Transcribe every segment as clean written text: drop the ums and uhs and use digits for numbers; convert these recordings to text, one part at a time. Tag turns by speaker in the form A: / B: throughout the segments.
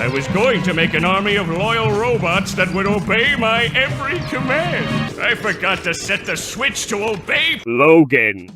A: I was going to make an army of loyal robots that would obey my every command. I forgot to set the switch to obey Logan.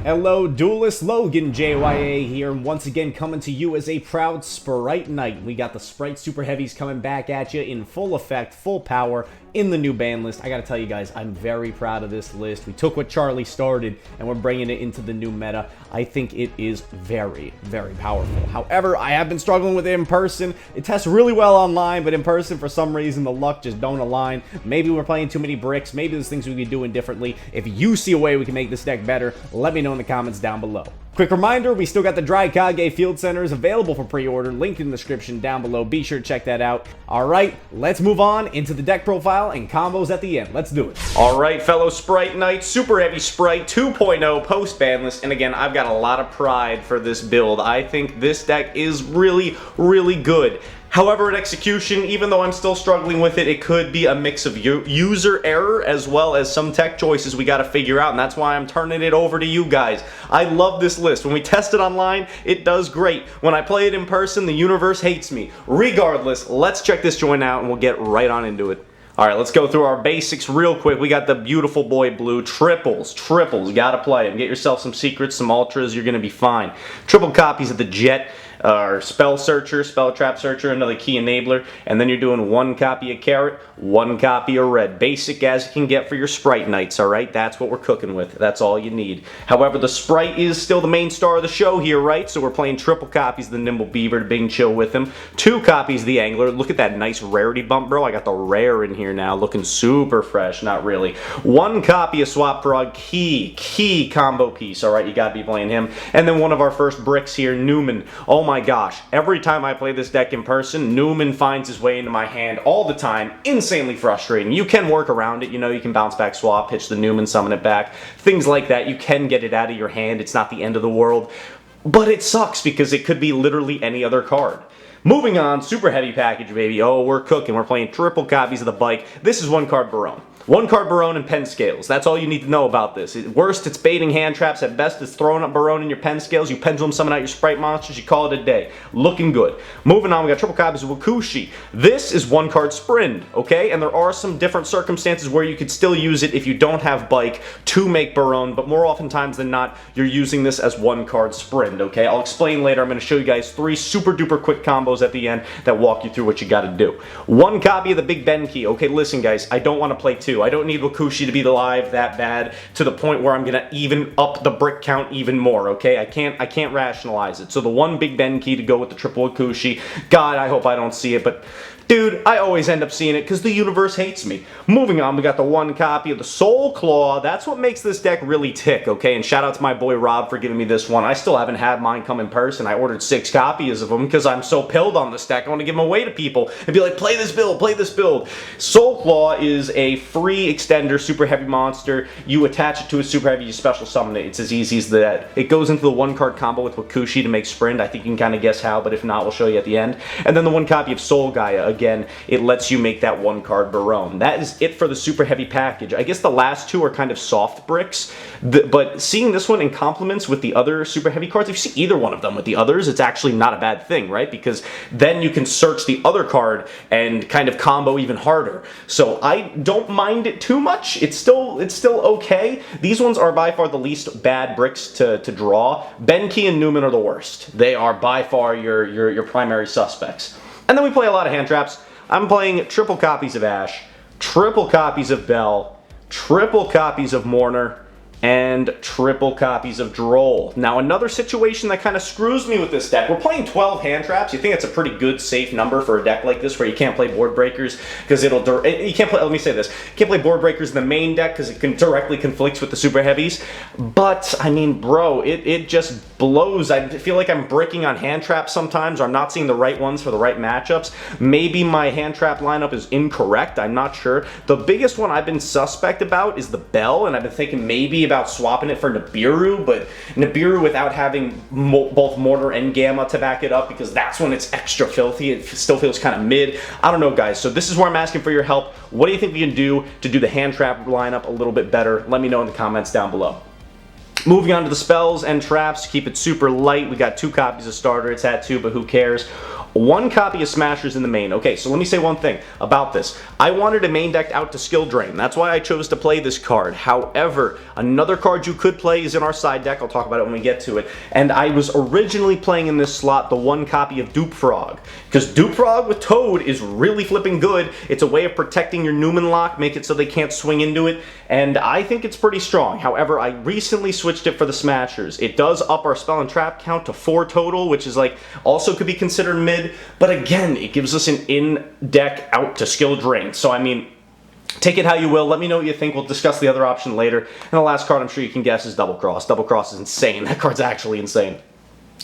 B: Hello, Duelist Logan, JYA here, and once again coming to you as a proud Sprite Knight. We got the Sprite Super Heavies coming back at you in full effect, full power, in the new ban list. I gotta tell you guys, I'm very proud of this list. We took what Charlie started, and we're bringing it into the new meta. I think it is very, very powerful. However, I have been struggling with it in person. It tests really well online, but in person, for some reason, the luck just don't align. Maybe we're playing too many bricks. Maybe there's things we could be doing differently. If you see a way we can make this deck better, let me know in the comments down below. Quick reminder, we still got the Dry Kage Field Centers available for pre-order, linked in the description down below. Be sure to check that out. Alright, let's move on into the deck profile and combos at the end. Let's do it. Alright, fellow Sprite Knights, Super Heavy Sprite 2.0 post-ban list. And again, I've got a lot of pride for this build. I think this deck is really, really good. However, in execution, even though I'm still struggling with it, it could be a mix of user error as well as some tech choices we gotta figure out, and that's why I'm turning it over to you guys. I love this list. When we test it online, it does great. When I play it in person, the universe hates me. Regardless, let's check this joint out and we'll get right on into it. Alright, let's go through our basics real quick. We got the beautiful boy blue. Triples, gotta play them. Get yourself some secrets, some ultras, you're gonna be fine. Triple copies of the Jet. Our spell searcher, spell trap searcher, another key enabler, and then you're doing one copy of carrot, one copy of red. Basic as you can get for your Sprite Knights, alright? That's what we're cooking with. That's all you need. However, the Sprite is still the main star of the show here, right? So we're playing triple copies of the Nimble Beaver to Bing Chill with him. 2 copies of the Angler. Look at that nice rarity bump, bro. I got the rare in here now, looking super fresh. Not really. 1 copy of Swap Frog, key combo piece, alright? You gotta be playing him. And then one of our first bricks here, Newman. Oh my gosh, every time I play this deck in person, Newman finds his way into my hand all the time. Insanely frustrating. You can work around it, you know, you can bounce back swap, pitch the Newman, summon it back, things like that. You can get it out of your hand, it's not the end of the world, but it sucks because it could be literally any other card. Moving on, Super Heavy package, baby. Oh, we're cooking. We're playing triple copies of the Bike. This is 1 card Barone. 1 card Barone and pen scales. That's all you need to know about this. At worst, it's baiting hand traps. At best, it's throwing up Barone in your pen scales. You pendulum summon out your Sprite monsters. You call it a day. Looking good. Moving on, we got triple copies of Wakushi. This is 1 card Sprint, okay? And there are some different circumstances where you could still use it if you don't have Bike to make Barone, but more oftentimes than not, you're using this as 1 card Sprint, okay? I'll explain later. I'm going to show you guys 3 super duper quick combos at the end that walk you through what you got to do. 1 copy of the Big Ben key. Okay, listen, guys, I don't want to play 2. I don't need Wakushi to be alive that bad to the point where I'm gonna even up the brick count even more, okay? I can't rationalize it. So the 1 Big Ben key to go with the triple Wakushi. God, I hope I don't see it, but dude, I always end up seeing it because the universe hates me. Moving on, we got the 1 copy of the Soul Claw. That's what makes this deck really tick, okay? And shout out to my boy Rob for giving me this one. I still haven't had mine come in person. I ordered 6 copies of them because I'm so pilled on this deck. I want to give them away to people and be like, play this build, play this build. Soul Claw is a free extender super heavy monster. You attach it to a super heavy, you special summon it. It's as easy as that. It goes into the 1 card combo with Wakushi to make Sprint. I think you can kind of guess how, but if not, we'll show you at the end. And then the 1 copy of Soul Gaia. Again, it lets you make that 1 card Barone. That is it for the super heavy package. I guess the last 2 are kind of soft bricks, but seeing this one in complements with the other super heavy cards, if you see either one of them with the others, it's actually not a bad thing, right? Because then you can search the other card and kind of combo even harder. So I don't mind it too much. It's still okay. These ones are by far the least bad bricks to draw. Benki and Newman are the worst. They are by far your primary suspects. And then we play a lot of hand traps. I'm playing triple copies of Ash, triple copies of Bell, triple copies of Mourner, and triple copies of Droll. Now another situation that kind of screws me with this deck, we're playing 12 hand traps. You think that's a pretty good safe number for a deck like this where you can't play board breakers because you can't play, let me say this, you can't play board breakers in the main deck because it can directly conflicts with the super heavies. But I mean, bro, it just blows. I feel like I'm breaking on hand traps sometimes, or I'm not seeing the right ones for the right matchups. Maybe my hand trap lineup is incorrect, I'm not sure. The biggest one I've been suspect about is the Bell, and I've been thinking maybe about swapping it for Nibiru, but Nibiru without having both Mortar and Gamma to back it up, because that's when it's extra filthy. It still feels kind of mid. I don't know, guys. So this is where I'm asking for your help. What do you think we can do to do the hand trap lineup a little bit better? Let me know in the comments down below. Moving on to the spells and traps, keep it super light. We got 2 copies of Starter. It's at 2, but who cares? 1 copy of Smashers in the main. Okay, so let me say one thing about this. I wanted a main deck out to skill drain. That's why I chose to play this card. However, another card you could play is in our side deck. I'll talk about it when we get to it. And I was originally playing in this slot the 1 copy of Dupe Frog. Because Dupe Frog with Toad is really flipping good. It's a way of protecting your Newman lock, make it so they can't swing into it. And I think it's pretty strong. However, I recently switched it for the Smashers. It does up our spell and trap count to 4 total, which is like, also could be considered mid. But again, it gives us an in-deck out to skill drain. So, I mean, take it how you will. Let me know what you think. We'll discuss the other option later. And the last card I'm sure you can guess is Double Cross. Double Cross is insane. That card's actually insane.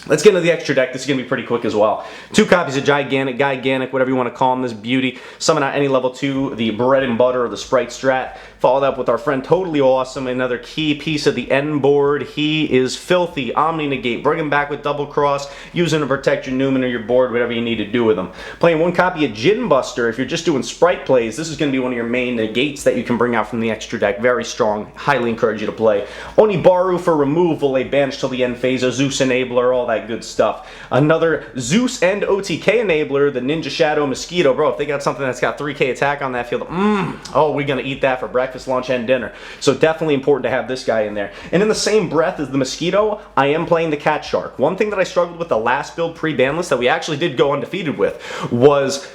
B: Let's get into the extra deck. This is going to be pretty quick as well. 2 copies of Gigantic, whatever you want to call him, this beauty. Summon out any level 2, the bread and butter of the Sprite strat. Followed up with our friend Totally Awesome, another key piece of the end board. He is filthy. Omni Negate. Bring him back with Double Cross. Use him to protect your Newman or your board, whatever you need to do with him. Playing 1 copy of Gin Buster. If you're just doing Sprite plays, this is going to be one of your main negates that you can bring out from the extra deck. Very strong. Highly encourage you to play. Onibaru for removal. A banish till the end phase. A Zeus Enabler. All that good stuff. Another Zeus and OTK Enabler. The Ninja Shadow Mosquito. Bro, if they got something that's got 3k attack on that field, oh, we're going to eat that for breakfast, lunch, and dinner. So definitely important to have this guy in there. And in the same breath as the Mosquito, I am playing the Cat Shark. One thing that I struggled with the last build pre-ban list that we actually did go undefeated with was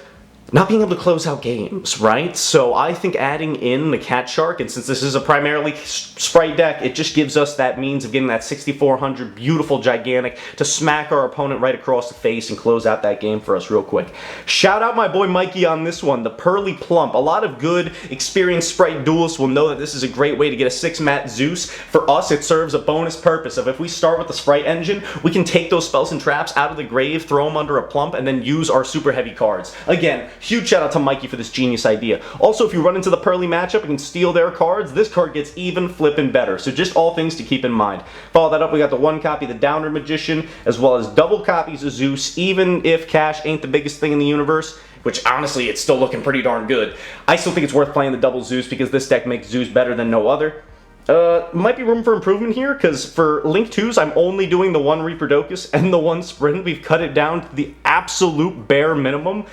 B: not being able to close out games, right? So I think adding in the Cat Shark, and since this is a primarily Sprite deck, it just gives us that means of getting that 6400 beautiful Gigantic to smack our opponent right across the face and close out that game for us real quick. Shout out my boy Mikey on this one, the Pearly Plump. A lot of good, experienced Sprite duelists will know that this is a great way to get a 6-mat Zeus. For us, it serves a bonus purpose of if we start with the Sprite engine, we can take those spells and traps out of the grave, throw them under a Plump, and then use our super heavy cards. Again, huge shout out to Mikey for this genius idea. Also, if you run into the Pearly matchup and can steal their cards, this card gets even flippin' better. So just all things to keep in mind. Follow that up, we got the 1 copy of the Downer Magician, as well as double copies of Zeus, even if cash ain't the biggest thing in the universe, which honestly, it's still looking pretty darn good. I still think it's worth playing the double Zeus because this deck makes Zeus better than no other. Might be room for improvement here, because for Link 2s, I'm only doing the 1 Reaperdocus and the 1 Sprint. We've cut it down to the absolute bare minimum.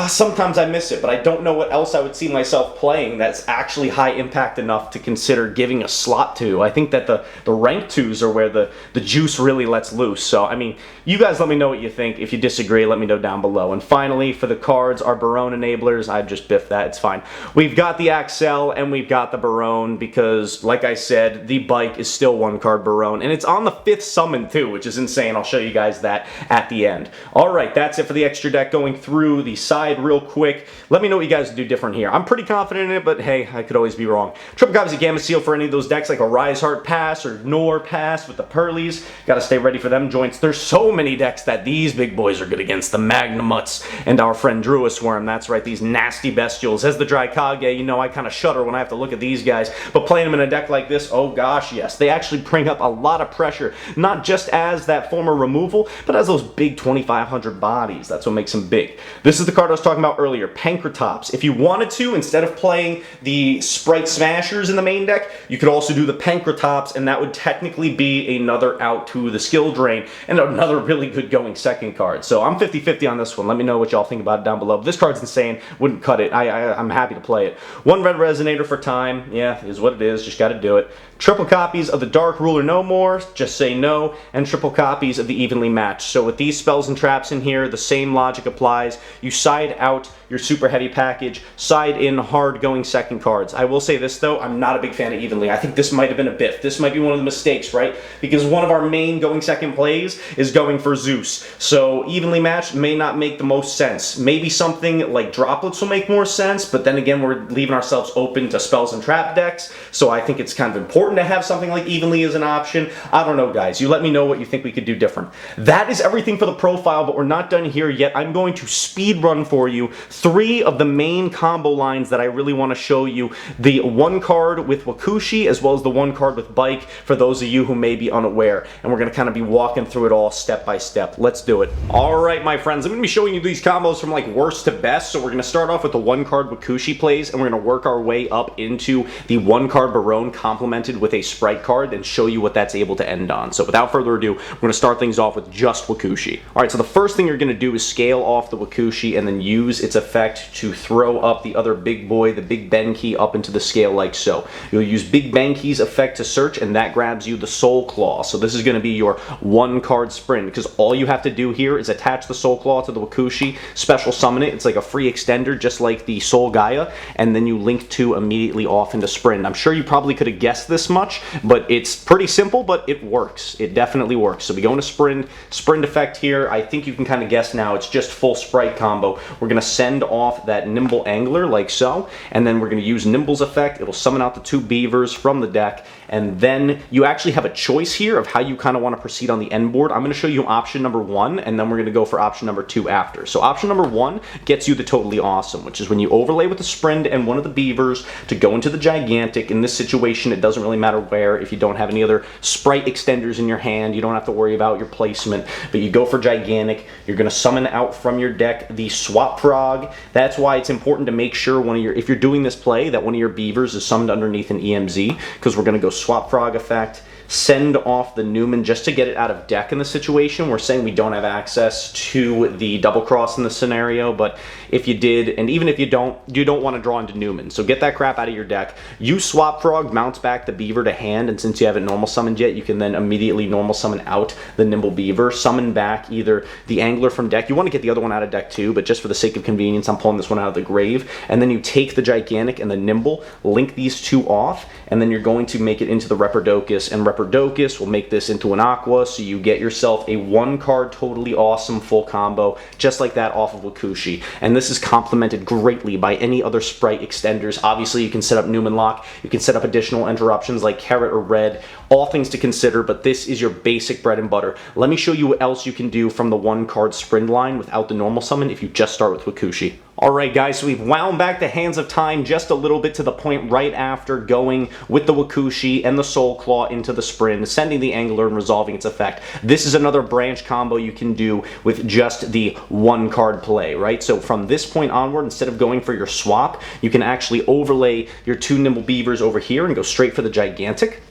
B: Sometimes I miss it, but I don't know what else I would see myself playing that's actually high impact enough to consider giving a slot to. I think that the ranked 2s are where the juice really lets loose. So, I mean, you guys let me know what you think. If you disagree, let me know down below. And finally, for the cards, our Barone Enablers, I just biffed that, it's fine. We've got the Axel and we've got the Barone because, like I said, the Bike is still 1 card Barone. And it's on the 5th summon too, which is insane. I'll show you guys that at the end. Alright, that's it for the extra deck. Going through the side real quick. Let me know what you guys do different here. I'm pretty confident in it, but hey, I could always be wrong. Triple copies of Gamma Seal for any of those decks like a Rise Heart Pass or Nor Pass with the Pearlies. Gotta stay ready for them joints. There's so many decks that these big boys are good against. The Magnamuts and our friend Druis Worm. That's right, these nasty bestials. As the Draikage, you know, I kind of shudder when I have to look at these guys. But playing them in a deck like this, oh gosh, yes. They actually bring up a lot of pressure. Not just as that former removal, but as those big 2,500 bodies. That's what makes them big. This is the card I was talking about earlier, Pankratops. If you wanted to, instead of playing the Sprite Smashers in the main deck, you could also do the Pankratops, and that would technically be another out to the skill drain, and another really good going second card. So I'm 50-50 on this one. Let me know what y'all think about it down below. This card's insane. Wouldn't cut it. I'm happy to play it. 1 red Resonator for time. Yeah, is what it is. Just gotta do it. Triple copies of the Dark Ruler No More, just say no, and triple copies of the Evenly Matched. So with these spells and traps in here, the same logic applies. You side out your super heavy package, side in hard going second cards. I will say this though, I'm not a big fan of Evenly. I think this might have been a biff. This might be one of the mistakes, right? Because one of our main going second plays is going for Zeus. So Evenly Matched may not make the most sense. Maybe something like Droplets will make more sense, but then again, we're leaving ourselves open to spells and trap decks. So I think it's kind of important to have something like Evenly as an option. I don't know, guys. You let me know what you think we could do different. That is everything for the profile, but we're not done here yet. I'm going to speed run for you 3 of the main combo lines that I really want to show you. The 1 card with Wakushi, as well as the 1 card with Bike, for those of you who may be unaware. And we're going to kind of be walking through it all step by step. Let's do it. Alright, my friends, I'm going to be showing you these combos from like worst to best. So we're going to start off with the 1 card Wakushi plays, and we're going to work our way up into the 1 card Barone complemented with a Sprite card and show you what that's able to end on. So without further ado, we're going to start things off with just Wakushi. Alright, so the first thing you're going to do is scale off the Wakushi and then use its effect to throw up the other big boy, the Big Benki, up into the scale like so. You'll use Big Benki's effect to search, and that grabs you the Soul Claw. So this is going to be your 1 card sprint, because all you have to do here is attach the Soul Claw to the Wakushi, special summon it. It's like a free extender, just like the Soul Gaia, and then you link 2 immediately off into sprint. I'm sure you probably could have guessed this much, but it's pretty simple, but it works. It definitely works. So we go into sprint effect here. I think you can kind of guess now. It's just full Sprite combo. We're going to send off that Nimble Angler like so, and then we're going to use Nimble's effect. It'll summon out the 2 beavers from the deck, and then you actually have a choice here of how you kind of want to proceed on the end board. I'm going to show you option number 1, and then we're going to go for option number 2 after. So option number 1 gets you the Totally Awesome, which is when you overlay with the Sprint and one of the beavers to go into the Gigantic. In this situation, it doesn't really matter where. If you don't have any other Sprite extenders in your hand, you don't have to worry about your placement, but you go for Gigantic. You're going to summon out from your deck the Swap Frog. That's why it's important to make sure if you're doing this play, that one of your beavers is summoned underneath an EMZ, because we're going to go Swap Frog effect, send off the Newman just to get it out of deck in the situation. We're saying we don't have access to the double cross in the scenario, but if you did, and even if you don't want to draw into Newman. So get that crap out of your deck. Use Swap Frog, mounts back the beaver to hand, and since you haven't normal summoned yet, you can then immediately normal summon out the Nimble Beaver, summon back either the Angler from deck. You want to get the other one out of deck too, but just for the sake of convenience, I'm pulling this one out of the grave. And then you take the Gigantic and the Nimble, link these 2 off, and then you're going to make it into the Reprodocus, and Reprodocus will make this into an Aqua, so you get yourself a 1 card Totally Awesome full combo, just like that off of Wakushi. And this is complemented greatly by any other Sprite extenders. Obviously, you can set up Newman Lock, you can set up additional interruptions like Carrot or Red, all things to consider, but this is your basic bread and butter. Let me show you what else you can do from the 1 card Sprint line without the normal summon if you just start with Wakushi. Alright guys, so we've wound back the Hands of Time just a little bit to the point right after going with the Wakushi and the Soul Claw into the Sprint, sending the Angler and resolving its effect. This is another branch combo you can do with just the 1 card play, right? So from this point onward, instead of going for your swap, you can actually overlay your 2 Nimble Beavers over here and go straight for the Gigantic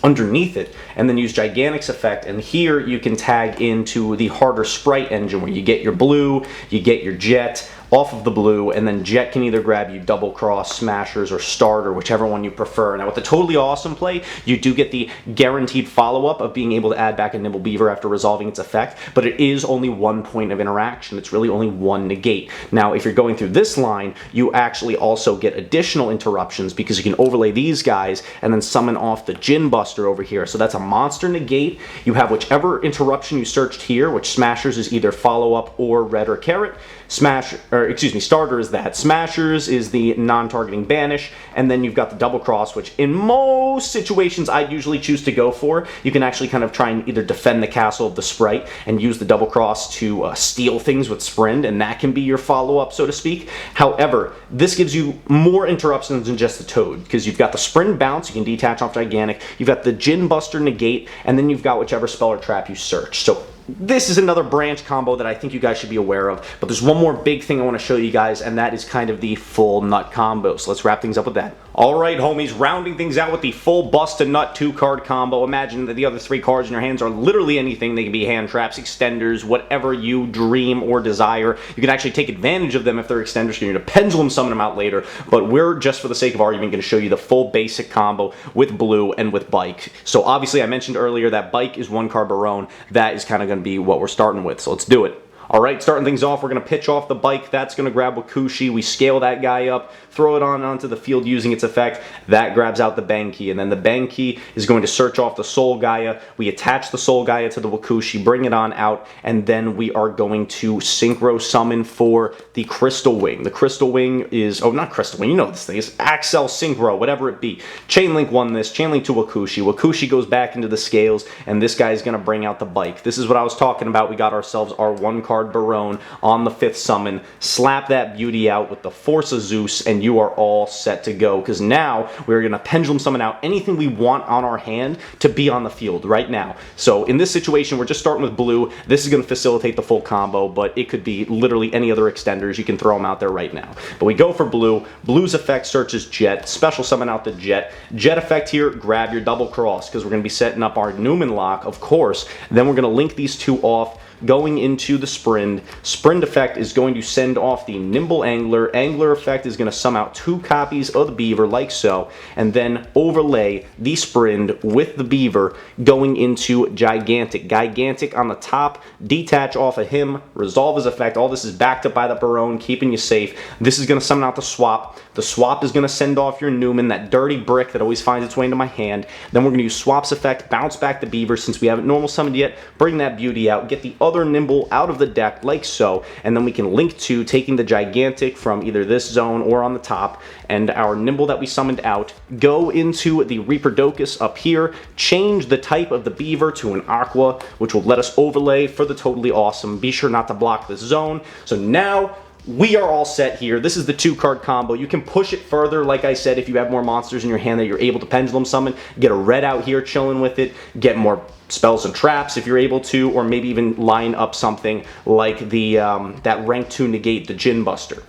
B: underneath it, and then use Gigantic's effect, and here you can tag into the harder Sprite engine where you get your blue, you get your Jet off of the blue, and then Jet can either grab you Double Cross, Smashers, or Starter, whichever one you prefer. Now with the Totally Awesome play, you do get the guaranteed follow-up of being able to add back a Nimble Beaver after resolving its effect, but it is only 1 point of interaction. It's really only 1 negate. Now if you're going through this line, you actually also get additional interruptions because you can overlay these guys and then summon off the Gin Buster over here. So that's a monster negate. You have whichever interruption you searched here, which Smashers is either follow-up or Red or Carrot. Starter is that. Smashers is the non-targeting banish, and then you've got the Double Cross, which in most situations I'd usually choose to go for. You can actually kind of try and either defend the castle of the Sprite and use the Double Cross to steal things with Sprint, and that can be your follow-up, so to speak. However, this gives you more interruptions than just the Toad, because you've got the Sprint bounce, you can detach off Gigantic, you've got the Gin Buster negate, and then you've got whichever spell or trap you search. So this is another branch combo that I think you guys should be aware of, but there's one more big thing I want to show you guys, and that is kind of the full nut combo. So let's wrap things up with that. Alright homies, rounding things out with the full bust to nut 2-card combo. Imagine that the other 3 cards in your hands are literally anything. They can be hand traps, extenders, whatever you dream or desire. You can actually take advantage of them if they're extenders. You're going to pendulum summon them out later, but we're, just for the sake of argument, going to show you the full basic combo with Blue and with Bike. So obviously I mentioned earlier that Bike is 1-card Barone. That is kind of going to be what we're starting with, so let's do it. Alright, starting things off, we're going to pitch off the Bike. That's going to grab Wakushi. We scale that guy up, throw it onto the field using its effect. That grabs out the Benki, and then the Benki is going to search off the Soul Gaia. We attach the Soul Gaia to the Wakushi, bring it on out, and then we are going to Synchro Summon for the Crystal Wing. The Crystal Wing is, oh, not Crystal Wing, you know this thing. It's Axel Synchro, whatever it be. Chainlink won this. Chainlink to Wakushi. Wakushi goes back into the scales, and this guy is going to bring out the Bike. This is what I was talking about. We got ourselves our 1-card card Barone on the 5th summon, slap that beauty out with the Force of Zeus, and you are all set to go, because now we're going to pendulum summon out anything we want on our hand to be on the field right now. So in this situation, we're just starting with blue. This is going to facilitate the full combo, but it could be literally any other extenders. You can throw them out there right now. But we go for blue. Blue's effect searches Jet. Special summon out the Jet. Jet effect here, grab your double cross, because we're going to be setting up our Newman lock, of course. Then we're going to link these two off, going into the Sprint. Sprint effect is going to send off the Nimble Angler. Angler effect is going to sum out 2 copies of the Beaver, like so, and then overlay the Sprint with the Beaver going into Gigantic. Gigantic on the top, detach off of him, resolve his effect. All this is backed up by the Barone, keeping you safe. This is going to summon out the Swap. The Swap is going to send off your Newman, that dirty brick that always finds its way into my hand. Then we're going to use Swap's effect, bounce back the Beaver since we haven't normal summoned yet, bring that beauty out, get the other Nimble out of the deck, like so, and then we can link to taking the Gigantic from either this zone or on the top, and our Nimble that we summoned out, go into the Reaperdocus up here, change the type of the Beaver to an Aqua, which will let us overlay for the Totally Awesome. Be sure not to block this zone. So now we are all set here. This is the 2-card combo. You can push it further, like I said, if you have more monsters in your hand that you're able to pendulum summon. Get a red out here chilling with it. Get more spells and traps if you're able to, or maybe even line up something like the that rank 2 negate, the Gin Buster.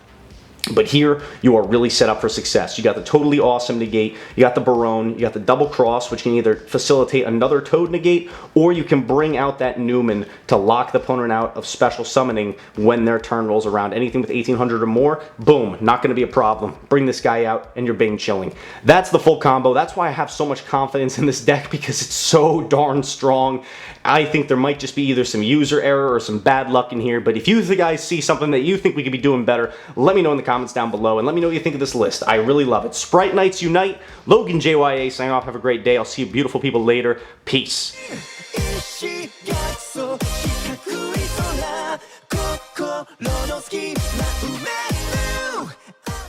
B: But here, you are really set up for success. You got the Totally Awesome negate, you got the Barone, you got the Double Cross, which can either facilitate another Toad negate, or you can bring out that Newman to lock the opponent out of special summoning when their turn rolls around. Anything with 1800 or more, boom, not going to be a problem. Bring this guy out, and you're Bing chilling. That's the full combo. That's why I have so much confidence in this deck, because it's so darn strong. I think there might just be either some user error or some bad luck in here, but if you guys see something that you think we could be doing better, let me know in the comments down below, and let me know what you think of this list. I really love it. Sprite Knights Unite. Logan JYA signing off. Have a great day. I'll see you beautiful people later. Peace.